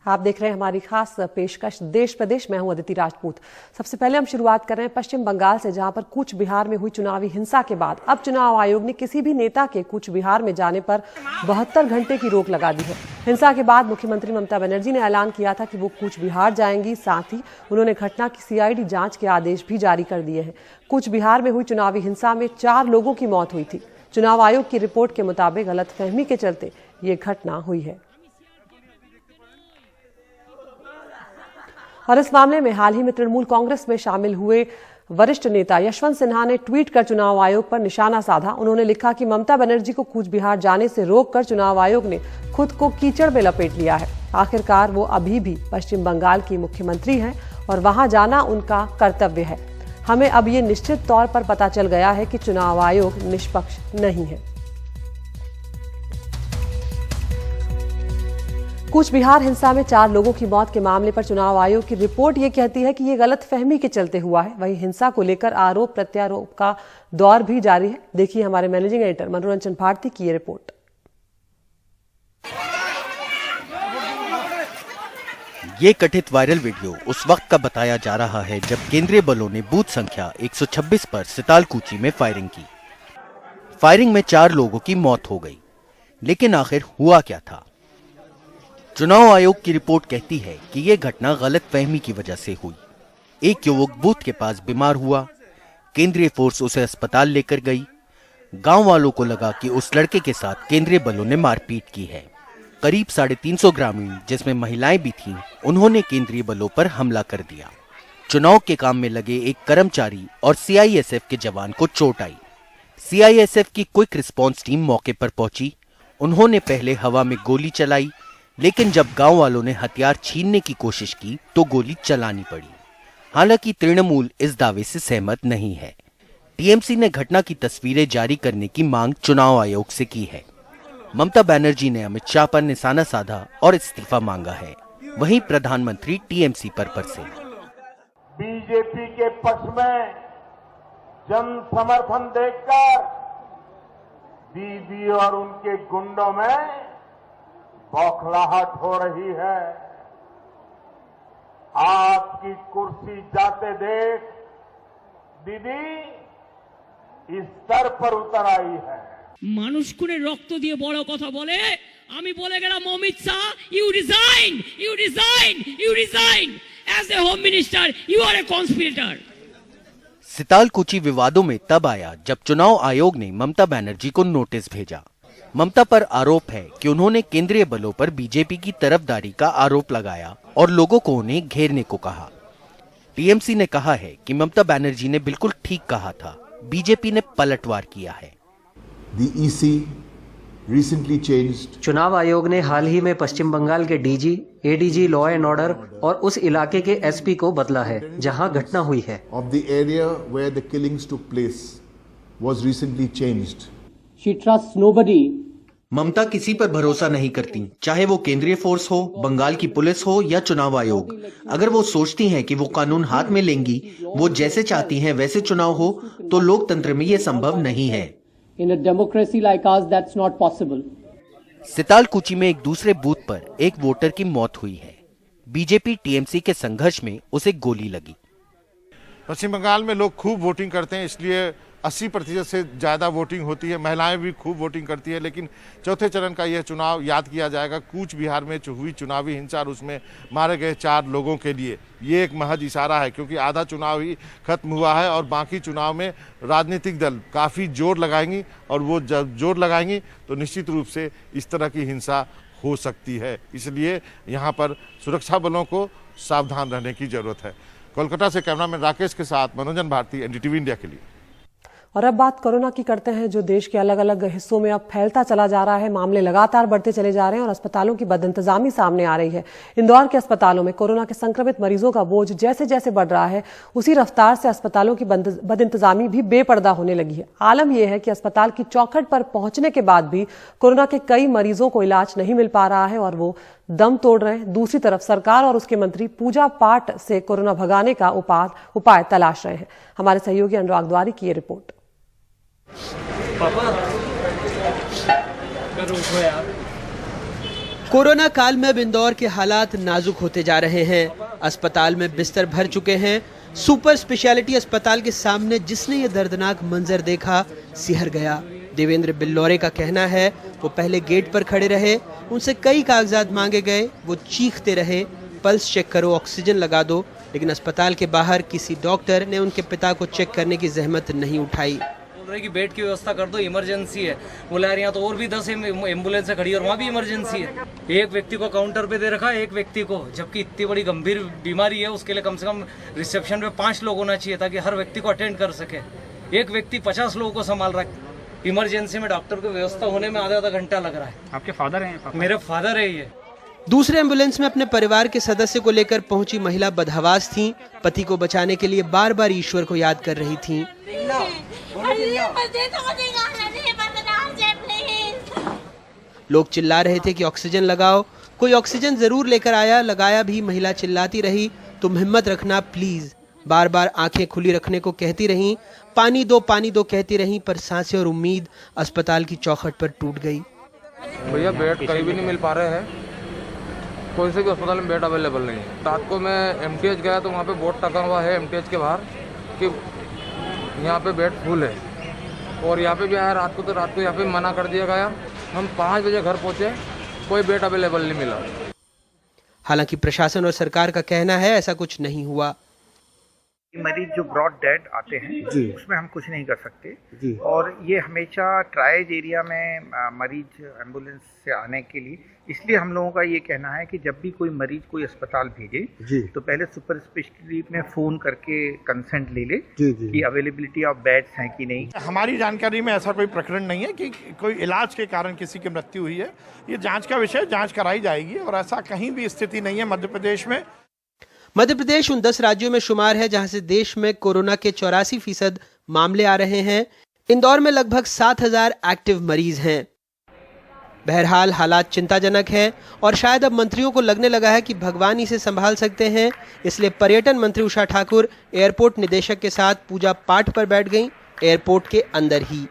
आप देख रहे हैं हमारी खास पेशकश देश प्रदेश। मैं हूं अदिति राजपूत। सबसे पहले हम शुरुआत कर रहे हैं पश्चिम बंगाल से, जहां पर कूच बिहार में हुई चुनावी हिंसा के बाद अब चुनाव आयोग ने किसी भी नेता के कूच बिहार में जाने पर 72 घंटे की रोक लगा दी है। हिंसा के बाद मुख्यमंत्री ममता बनर्जी ने ऐलान किया था कि वो कूच बिहार जाएंगी। साथ ही उन्होंने घटना की सीआईडी जांच के आदेश भी जारी कर दिए हैं। कूच बिहार में हुई चुनावी हिंसा में 4 लोगों की मौत हुई थी। चुनाव आयोग की रिपोर्ट के मुताबिक गलतफहमी के चलते ये घटना हुई है। और इस मामले में हाल ही में तृणमूल कांग्रेस में शामिल हुए वरिष्ठ नेता यशवंत सिन्हा ने ट्वीट कर चुनाव आयोग पर निशाना साधा। उन्होंने लिखा कि ममता बनर्जी को कूच बिहार जाने से रोककर चुनाव आयोग ने खुद को कीचड़ में लपेट लिया है। आखिरकार वो अभी भी पश्चिम बंगाल की मुख्यमंत्री हैं और वहां जाना उनका कर्तव्य है। हमें अब ये निश्चित तौर पर पता चल गया है कि चुनाव आयोग निष्पक्ष नहीं है। कूच बिहार हिंसा में 4 लोगों की मौत के मामले पर चुनाव आयोग की रिपोर्ट ये कहती है कि ये गलतफहमी के चलते हुआ है। वहीं हिंसा को लेकर आरोप प्रत्यारोप का दौर भी जारी है। देखिए हमारे मैनेजिंग एडिटर मनोरंजन भारती की ये रिपोर्ट। ये कथित वायरल वीडियो उस वक्त का बताया जा रहा है जब केंद्रीय बलों ने बूथ संख्या 126 पर सितालकुची में फायरिंग की। फायरिंग में 4 लोगों की मौत हो गई। लेकिन आखिर हुआ क्या था? चुनाव आयोग की रिपोर्ट कहती है कि यह घटना गलतफहमी की वजह से हुई। एक युवक बूथ के पास बीमार हुआ, केंद्रीय फोर्स उसे अस्पताल लेकर गई। गांव वालों को लगा कि उस लड़के के साथ केंद्रीय बलों ने मारपीट की है। करीब 350 ग्रामीण, जिसमें महिलाएं भी थीं, उन्होंने केंद्रीय बलों पर हमला कर दिया। चुनाव के काम में लगे एक कर्मचारी और सीआईएसएफ के जवान को चोट आई। सीआईएसएफ की क्विक रिस्पांस टीम मौके पर पहुंची। उन्होंने पहले हवा में गोली चलाई, लेकिन जब गांव वालों ने हथियार छीनने की कोशिश की तो गोली चलानी पड़ी। हालांकि तृणमूल इस दावे से सहमत नहीं है। टीएमसी ने घटना की तस्वीरें जारी करने की मांग चुनाव आयोग से की है। ममता बनर्जी ने अमित शाह पर निशाना साधा और इस्तीफा मांगा है। वहीं प्रधानमंत्री टीएमसी पर बरसे। बीजेपी के पक्ष में जन समर्थन देखकर दीदी और उनके गुंडों में बौखलाहट हो रही है। आपकी कुर्सी जाते देख दीदी इस स्तर पर उतर आई है। মানুষ খুনে রক্ত দিয়ে বড় কথা বলে, আমি বলে গেলাম Amit Shah, you resign as a home minister, you are a conspirator. Sitalkuchi विवादों में तब आया जब चुनाव आयोग ने ममता बनर्जी को नोटिस भेजा। ममता पर आरोप है कि उन्होंने केंद्रीय बलों पर बीजेपी की तरफदारी का आरोप लगाया और लोगों को उन्हें घेरने को कहा। टीएमसी ने कहा है कि ममता बनर्जी ने बिल्कुल ठीक कहा था, बीजेपी ने पलटवार किया है। The EC recently changed. चुनाव आयोग ने हाल ही में पश्चिम बंगाल के DG, ADG law and order और उस इलाके के एसपी को बदला है जहां घटना हुई है। Of the area where the killings took place was recently changed. She trusts nobody. ममता किसी पर भरोसा नहीं करती, चाहे वो केंद्रीय फोर्स हो, बंगाल की पुलिस हो या चुनाव आयोग। अगर वो सोचती हैं कि वो कानून हाथ में लेंगी, वो जैसे चाहती हैं वैसे चुनाव हो, तो लोकतंत्र में ये संभव नहीं है। In a democracy like ours, that's not possible. Sitalkuchi में एक दूसरे बूथ पर एक वोटर की मौत हुई है। बीजेपी टीएमसी के संघर्ष में उसे गोली लगी। पश्चिम बंगाल में लोग खूब वोटिंग करते हैं, इसलिए 80% से ज़्यादा वोटिंग होती है। महिलाएं भी खूब वोटिंग करती है। लेकिन चौथे चरण का यह चुनाव याद किया जाएगा कूच बिहार में हुई चुनावी हिंसा और उसमें मारे गए 4 लोगों के लिए। ये एक महज इशारा है, क्योंकि आधा चुनाव ही खत्म हुआ है और बाकी चुनाव में राजनीतिक दल काफ़ी जोर लगाएंगी और वो जब जोर लगाएंगी तो निश्चित रूप से इस तरह की हिंसा हो सकती है। इसलिए यहाँ पर सुरक्षा बलों को सावधान रहने की जरूरत है। कोलकाता से कैमरामैन राकेश के साथ मनोरंजन भारती, एनडीटीवी इंडिया के लिए। और अब बात कोरोना की करते हैं, जो देश के अलग अलग हिस्सों में अब फैलता चला जा रहा है। मामले लगातार बढ़ते चले जा रहे हैं और अस्पतालों की बदइंतजामी सामने आ रही है। इंदौर के अस्पतालों में कोरोना के संक्रमित मरीजों का बोझ जैसे जैसे बढ़ रहा है, उसी रफ्तार से अस्पतालों की बदइंतजामी भी बेपर्दा होने लगी है। आलम यह है कि अस्पताल की चौखट पर पहुंचने के बाद भी कोरोना के कई मरीजों को इलाज नहीं मिल पा रहा है और वो दम तोड़ रहे हैं। दूसरी तरफ सरकार और उसके मंत्री पूजा पाठ से कोरोना भगाने का उपाय तलाश रहे हैं। हमारे सहयोगी अनुराग द्वारी की ये रिपोर्ट। कोरोना काल में अब इंदौर के हालात नाजुक होते जा रहे हैं। अस्पताल में बिस्तर भर चुके हैं। सुपर स्पेशलिटी अस्पताल के सामने जिसने ये दर्दनाक मंजर देखा सिहर गया। देवेंद्र बिल्लौरे का कहना है वो पहले गेट पर खड़े रहे, उनसे कई कागजात मांगे गए, वो चीखते रहे पल्स चेक करो, ऑक्सीजन लगा दो, लेकिन अस्पताल के बाहर किसी डॉक्टर ने उनके पिता को चेक करने की जहमत नहीं उठाई। बोल रहे कि बेड की व्यवस्था कर दो, इमरजेंसी है। बोला यार यहाँ तो और भी 10 एम्बुलेंस खड़ी है और वहाँ भी इमरजेंसी है। एक व्यक्ति को काउंटर पे दे रखा है, एक व्यक्ति को, जबकि इतनी बड़ी गंभीर बीमारी है उसके लिए कम से कम रिसेप्शन पे 5 लोग होना चाहिए ताकि हर व्यक्ति को अटेंड कर सके। एक व्यक्ति 50 लोगों को संभाल रहा है। इमरजेंसी में डॉक्टर की व्यवस्था होने में आधा घंटा लग रहा है। आपके फादर हैं? मेरे फादर है ये। दूसरे एम्बुलेंस में अपने परिवार के सदस्य को लेकर पहुंची महिला बदहवास थी। पति को बचाने के लिए बार बार ईश्वर को याद कर रही थी। लोग चिल्ला रहे थे कि ऑक्सीजन लगाओ। कोई ऑक्सीजन जरूर लेकर आया, लगाया भी। महिला चिल्लाती रही, तुम हिम्मत रखना प्लीज। बार बार आंखें खुली रखने को कहती रहीं, पानी दो कहती रहीं, पर सांसें और उम्मीद अस्पताल की चौखट पर टूट गई। भैया बेड कहीं भी नहीं मिल पा रहे हैं, कोई से भी अस्पताल में बेड अवेलेबल नहीं है। रात को मैं एमटीएच गया तो वहाँ पे बोर्ड टका हुआ है एमटीएच के बाहर कि यहाँ पे बेड फुल है, और यहाँ पे भी आया रात को, तो रात को यहाँ पे मना कर दिया गया। हम 5 बजे घर पहुँचे, कोई बेड अवेलेबल नहीं मिला। हालांकि प्रशासन और सरकार का कहना है ऐसा कुछ नहीं हुआ। मरीज जो ब्रॉड डेड आते हैं उसमें हम कुछ नहीं कर सकते, और ये हमेशा ट्राइज एरिया में मरीज एम्बुलेंस से आने के लिए, इसलिए हम लोगों का ये कहना है कि जब भी कोई मरीज कोई अस्पताल भेजे तो पहले सुपर स्पेशलिटी में फोन करके कंसेंट ले ले कि अवेलेबिलिटी ऑफ बेड्स हैं कि नहीं। हमारी जानकारी में ऐसा कोई प्रकरण नहीं है कि कोई इलाज के कारण किसी की मृत्यु हुई है। ये जांच का विषय, जांच कराई जाएगी, और ऐसा कहीं भी स्थिति नहीं है मध्य प्रदेश में। मध्य प्रदेश उन 10 राज्यों में शुमार है जहां से देश में कोरोना के 84% मामले आ रहे हैं। इंदौर में लगभग 7000 एक्टिव मरीज हैं। बहरहाल हालात चिंताजनक हैं और शायद अब मंत्रियों को लगने लगा है कि भगवान इसे संभाल सकते हैं। इसलिए पर्यटन मंत्री उषा ठाकुर एयरपोर्ट निदेशक के साथ पूजा पाठ पर बैठ गईं, एयरपोर्ट के अंदर ही।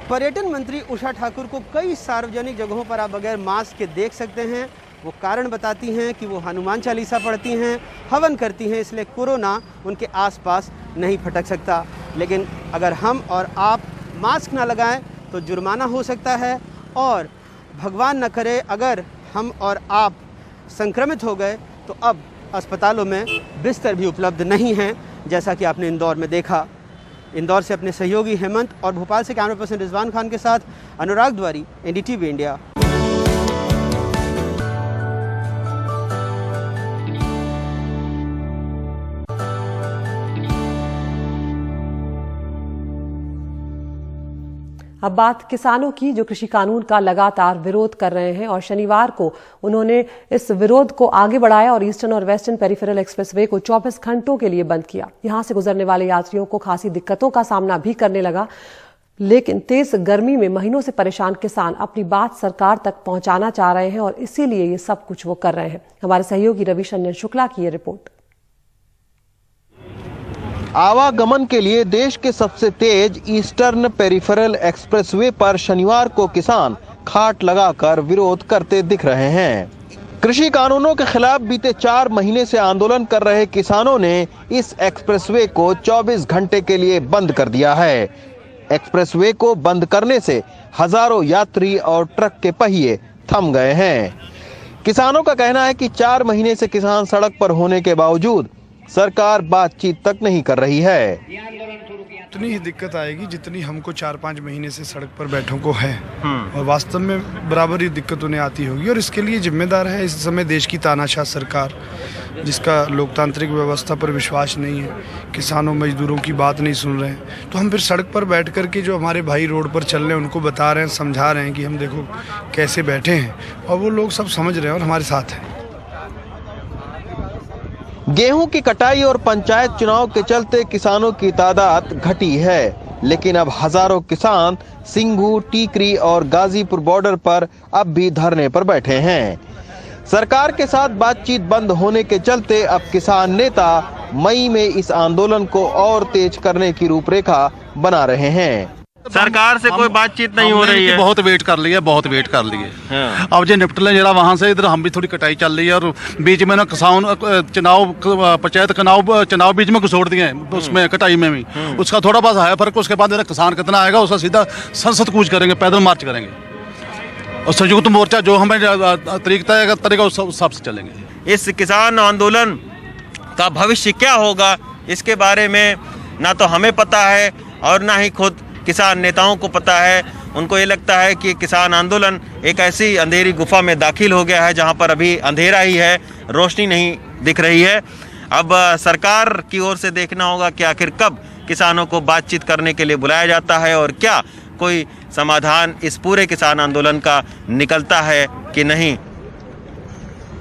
पर्यटन मंत्री उषा ठाकुर को कई सार्वजनिक जगहों पर आप बगैर मास्क के देख सकते हैं। वो कारण बताती हैं कि वो हनुमान चालीसा पढ़ती हैं, हवन करती हैं, इसलिए कोरोना उनके आसपास नहीं फटक सकता। लेकिन अगर हम और आप मास्क ना लगाएं तो जुर्माना हो सकता है, और भगवान न करे अगर हम और आप संक्रमित हो गए तो अब अस्पतालों में बिस्तर भी उपलब्ध नहीं हैं, जैसा कि आपने इंदौर में देखा। इंदौर से अपने सहयोगी हेमंत और भोपाल से कैमरा पर्सन रिजवान खान के साथ अनुराग द्वारी, एनडीटीवी इंडिया। अब बात किसानों की, जो कृषि कानून का लगातार विरोध कर रहे हैं, और शनिवार को उन्होंने इस विरोध को आगे बढ़ाया और ईस्टर्न और वेस्टर्न पेरिफेरल एक्सप्रेसवे को 24 घंटों के लिए बंद किया। यहां से गुजरने वाले यात्रियों को खासी दिक्कतों का सामना भी करने लगा। लेकिन तेज गर्मी में महीनों से परेशान किसान अपनी बात सरकार तक पहुंचाना चाह रहे हैं, और इसीलिए ये सब कुछ वो कर रहे हैं। हमारे सहयोगी रविशंजन शुक्ला की ये रिपोर्ट। आवागमन के लिए देश के सबसे तेज ईस्टर्न पेरिफेरल एक्सप्रेसवे पर शनिवार को किसान खाट लगाकर विरोध करते दिख रहे हैं। कृषि कानूनों के खिलाफ बीते 4 महीने से आंदोलन कर रहे किसानों ने इस एक्सप्रेसवे को 24 घंटे के लिए बंद कर दिया है। एक्सप्रेसवे को बंद करने से हजारों यात्री और ट्रक के पहिए थम गए हैं। किसानों का कहना है कि 4 महीने से किसान सड़क पर होने के बावजूद सरकार बातचीत तक नहीं कर रही है। उतनी ही दिक्कत आएगी जितनी हमको 4-5 महीने से सड़क पर बैठों को है, और वास्तव में बराबर ही दिक्कत उन्हें आती होगी, और इसके लिए जिम्मेदार है इस समय देश की तानाशाह सरकार, जिसका लोकतांत्रिक व्यवस्था पर विश्वास नहीं है, किसानों मजदूरों की बात नहीं सुन रहे हैं। तो हम फिर सड़क पर बैठ कर के जो हमारे भाई रोड पर चल रहे हैं उनको बता रहे हैं, समझा रहे हैं कि हम देखो कैसे बैठे हैं, और वो लोग सब समझ रहे हैं और हमारे साथ हैं। गेहूं की कटाई और पंचायत चुनाव के चलते किसानों की तादाद घटी है, लेकिन अब हजारों किसान सिंघू, टीकरी और गाजीपुर बॉर्डर पर अब भी धरने पर बैठे हैं। सरकार के साथ बातचीत बंद होने के चलते अब किसान नेता मई में इस आंदोलन को और तेज करने की रूपरेखा बना रहे हैं। सरकार से कोई बातचीत नहीं हो रही है। बहुत वेट कर लिया, बहुत वेट कर लिए। हाँ। अब जो निपट लें जरा वहाँ से, इधर हम भी थोड़ी कटाई चल रही है और बीच में ना किसान चुनाव पंचायत चुनाव बीच में घुसोड़ दिए उसमें कटाई में भी, उसका थोड़ा बहुत है फर्क। उसके बाद किसान कितना आएगा उसका सीधा संसद कूच करेंगे, पैदल मार्च करेंगे और संयुक्त मोर्चा जो हमें तरीका उस हिसाब से चलेंगे। इस किसान आंदोलन का भविष्य क्या होगा इसके बारे में ना तो हमें पता है और ना ही खुद किसान नेताओं को पता है। उनको ये लगता है कि किसान आंदोलन एक ऐसी अंधेरी गुफा में दाखिल हो गया है जहां पर अभी अंधेरा ही है, रोशनी नहीं दिख रही है। अब सरकार की ओर से देखना होगा कि आखिर कब किसानों को बातचीत करने के लिए बुलाया जाता है और क्या कोई समाधान इस पूरे किसान आंदोलन का निकलता है कि नहीं।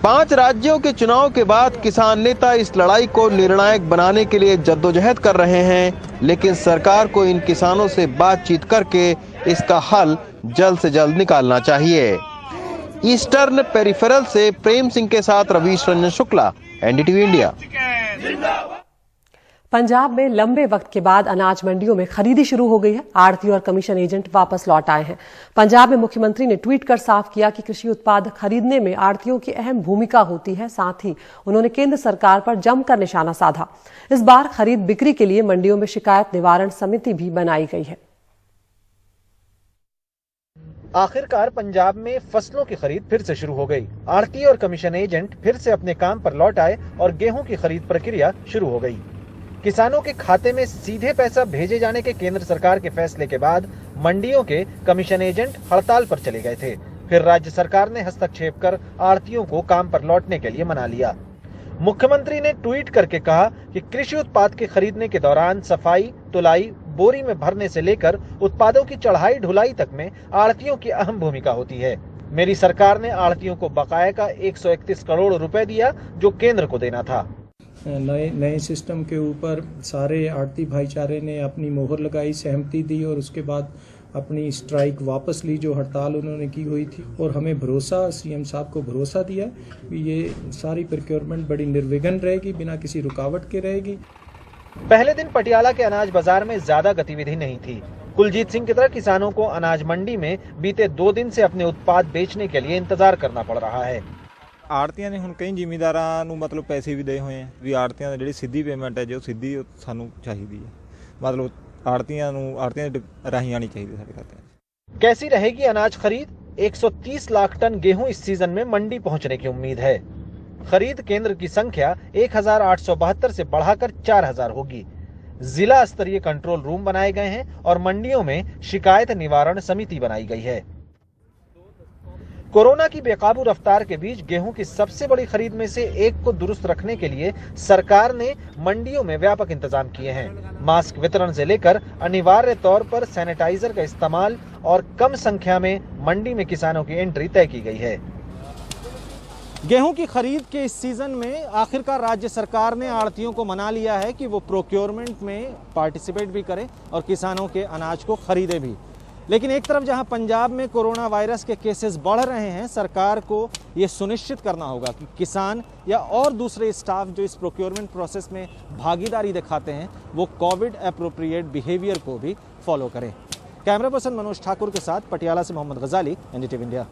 5 राज्यों के चुनाव के बाद किसान नेता इस लड़ाई को निर्णायक बनाने के लिए जद्दोजहद कर रहे हैं, लेकिन सरकार को इन किसानों से बातचीत करके इसका हल जल्द से जल्द निकालना चाहिए। ईस्टर्न पेरिफेरल से प्रेम सिंह के साथ रवीश रंजन शुक्ला, एनडीटीवी इंडिया। पंजाब में लंबे वक्त के बाद अनाज मंडियों में खरीदी शुरू हो गई है। आढ़ती और कमीशन एजेंट वापस लौट आए हैं। पंजाब में मुख्यमंत्री ने ट्वीट कर साफ किया कि कृषि उत्पाद खरीदने में आढ़तियों की अहम भूमिका होती है। साथ ही उन्होंने केंद्र सरकार पर जमकर निशाना साधा। इस बार खरीद बिक्री के लिए मंडियों में शिकायत निवारण समिति भी बनाई गई है। आखिरकार पंजाब में फसलों की खरीद फिर से शुरू हो गई। आढ़ती और कमीशन एजेंट फिर से अपने काम पर लौट आए और गेहूं की खरीद प्रक्रिया शुरू हो गई। किसानों के खाते में सीधे पैसा भेजे जाने के केंद्र सरकार के फैसले के बाद मंडियों के कमीशन एजेंट हड़ताल पर चले गए थे। फिर राज्य सरकार ने हस्तक्षेप कर आढ़तियों को काम पर लौटने के लिए मना लिया। मुख्यमंत्री ने ट्वीट करके कहा कि कृषि उत्पाद के खरीदने के दौरान सफाई, तुलाई, बोरी में भरने से लेकर उत्पादों की चढ़ाई ढुलाई तक में आढ़तियों की अहम भूमिका होती है। मेरी सरकार ने आढ़तियों को बकाया का 131 करोड़ रुपए दिया जो केंद्र को देना था। नए सिस्टम के ऊपर सारे आढ़ती भाईचारे ने अपनी मोहर लगाई, सहमति दी और उसके बाद अपनी स्ट्राइक वापस ली जो हड़ताल उन्होंने की हुई थी। और हमें भरोसा, सीएम साहब को भरोसा दिया कि ये सारी प्रोक्योरमेंट बड़ी निर्विघ्न रहेगी, बिना किसी रुकावट के रहेगी। पहले दिन पटियाला के अनाज बाजार में ज्यादा गतिविधि नहीं थी। कुलजीत सिंह की तरह किसानों को अनाज मंडी में बीते 2 दिन से अपने उत्पाद बेचने के लिए इंतजार करना पड़ रहा है। ਆੜਤੀਆਂ ਨੇ ਹੁਣ ਕਈ ਜ਼ਿਮੀਂਦਾਰਾਂ ਨੂੰ ਮਤਲਬ ਪੈਸੇ ਵੀ ਦੇ ਹੋਏ ਆ ਵੀ ਆੜਤੀਆਂ ਦੀ ਜਿਹੜੀ ਸਿੱਧੀ ਪੇਮੈਂਟ ਹੈ ਜੋ ਸਿੱਧੀ ਸਾਨੂੰ ਚਾਹੀਦੀ ਹੈ, ਮਤਲਬ ਆੜਤੀਆਂ ਦੇ ਰਾਹੀਂ ਆਣੀ ਚਾਹੀਦੀ ਸਾਡੇ ਖਾਤੇ। कैसी रहेगी अनाज खरीद? 130 लाख टन गेहूं इस सीजन में मंडी पहुंचने की उम्मीद है। खरीद केंद्र की संख्या 1872 से बढ़ाकर 4000 होगी। जिला स्तरीय कंट्रोल रूम बनाए गए हैं और मंडियों में शिकायत निवारण समिति बनाई गई है। कोरोना की बेकाबू रफ्तार के बीच गेहूं की सबसे बड़ी खरीद में से एक को दुरुस्त रखने के लिए सरकार ने मंडियों में व्यापक इंतजाम किए हैं। मास्क वितरण से लेकर अनिवार्य तौर पर सैनिटाइजर का इस्तेमाल और कम संख्या में मंडी में किसानों की एंट्री तय की गई है। गेहूं की खरीद के इस सीजन में आखिरकार राज्य सरकार ने आढ़तियों को मना लिया है कि वो प्रोक्योरमेंट में पार्टिसिपेट भी करें और किसानों के अनाज को खरीदे भी। लेकिन एक तरफ जहां पंजाब में कोरोना वायरस के केसेस बढ़ रहे हैं, सरकार को ये सुनिश्चित करना होगा कि किसान या और दूसरे स्टाफ जो इस प्रोक्योरमेंट प्रोसेस में भागीदारी दिखाते हैं वो कोविड एप्रोप्रिएट बिहेवियर को भी फॉलो करें। कैमरा पर्सन मनोज ठाकुर के साथ पटियाला से मोहम्मद गजाली, एनडीटीवी इंडिया।